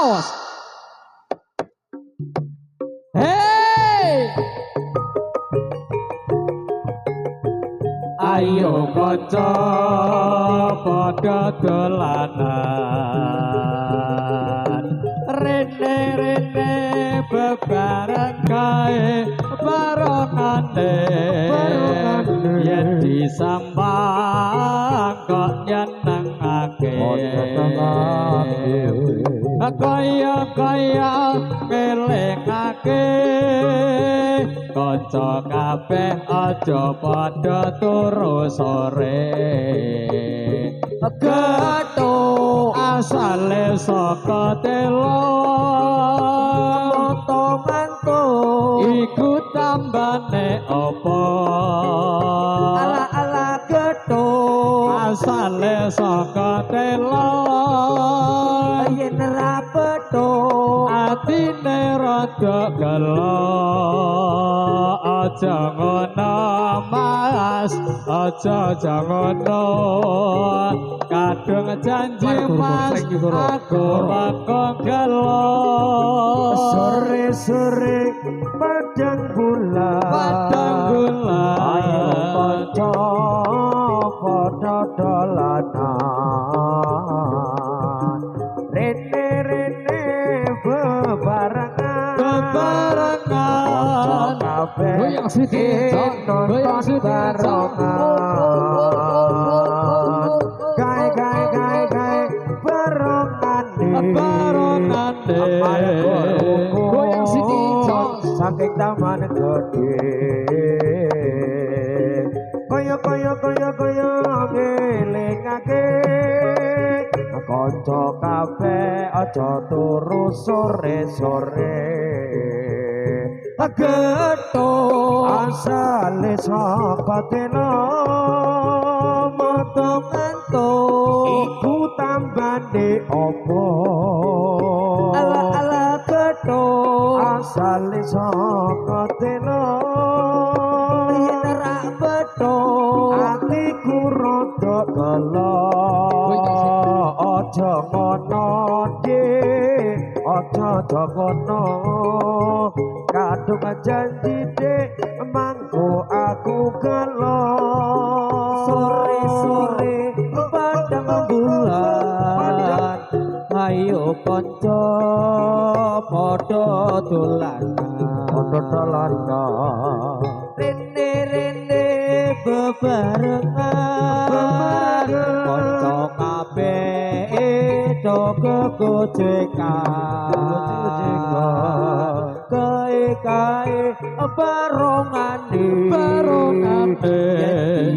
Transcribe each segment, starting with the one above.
Aos. Hei. Ayo kanca padha dolanan. Rene bebareng kae barokane. Yen disambang kok nyenengake. Kaya ngelingake kanca kabeh aja padha turu sore. Gethu asale saka telo moto-manto iku tambane apa? Ala gethu asale saka telo yen ra petho atine rada gelo. Aja ngono Mas, aja ngono. Kadung janji Mas, aku bakal gelo. Sore-sore padang bulan, ayo kanca padha dolanan. Rene bebarengan kabeh goyang sithik, goyang sithik barongan. Gae barongane goyang sithik saking taman gede. Kaya ngelingake kanca kabeh aja turu sore-sore. Gethu asale saka telo moto-manto iku tambane apa? Ala gethu asale saka telo yen ra petho atiku rada gelo. Aja ngono dik, aja ngono. Kadung janji dek mangko aku gelo. Sore-sore padang bulan, ayo kanca padha dolanan. Rene bebarengan kanca kabeh do kegojekan. Kae barongane yen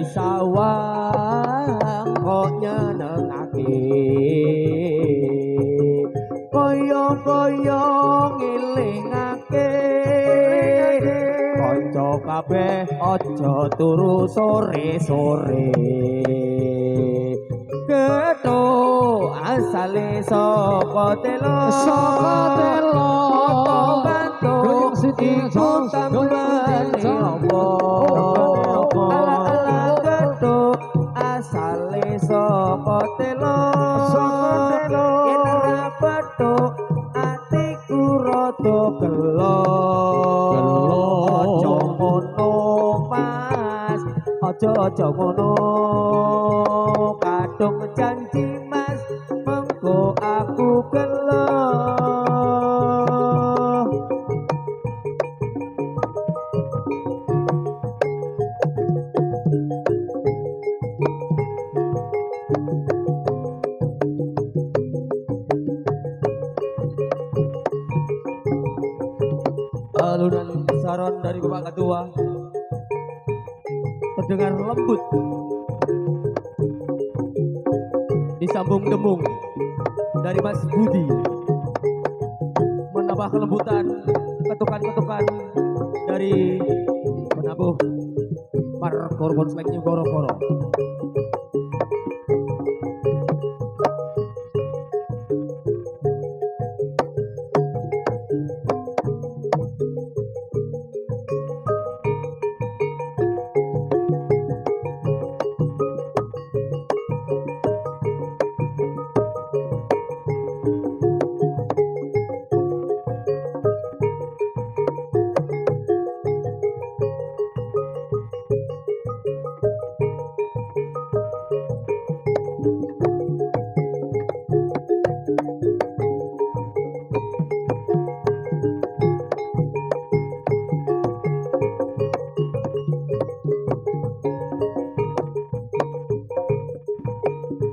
disawang kok nyenengake. Kaya ngelingake kanca kabeh aja turu sore-sore. Gethu asale saka telo goyang sithik tambane apa? Ala gethu asale saka telo yen ra petho atiku rada gelo. Aja ngono Mas, aja ngono. Kadung janji Mas, mengko aku gelo. Alunan saron dari Bapak Ketua terdengar lembut, disambung demung dari Mas Budi, menambah kelembutan ketukan-ketukan dari penabuh para korban selengnya goro-goro.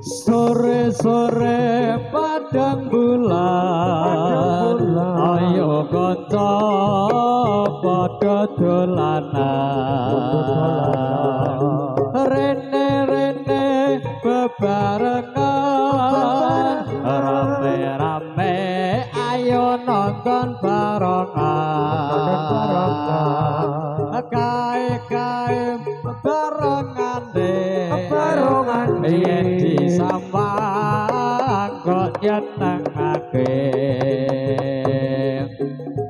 Sore-sore padang bulan ayo kanca padha dolanan rene-rene bebarengan rame-rame ayo nonton barengan kae-kae barengan yen disambang kok nyenengake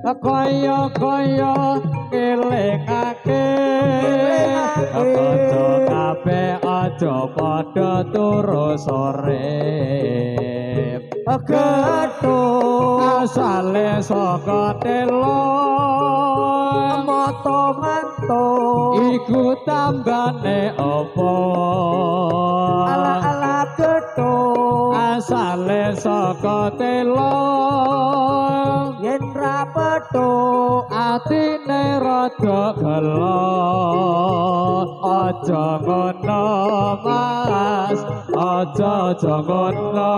kaya-kaya ngelingake kanca kabeh aja padha turu sore Getho asale saka telo moto-manto iku tambane apa ala-ala getho asale saka telo yen ra petuk atine rada gelo aja ngono Mas aja ngono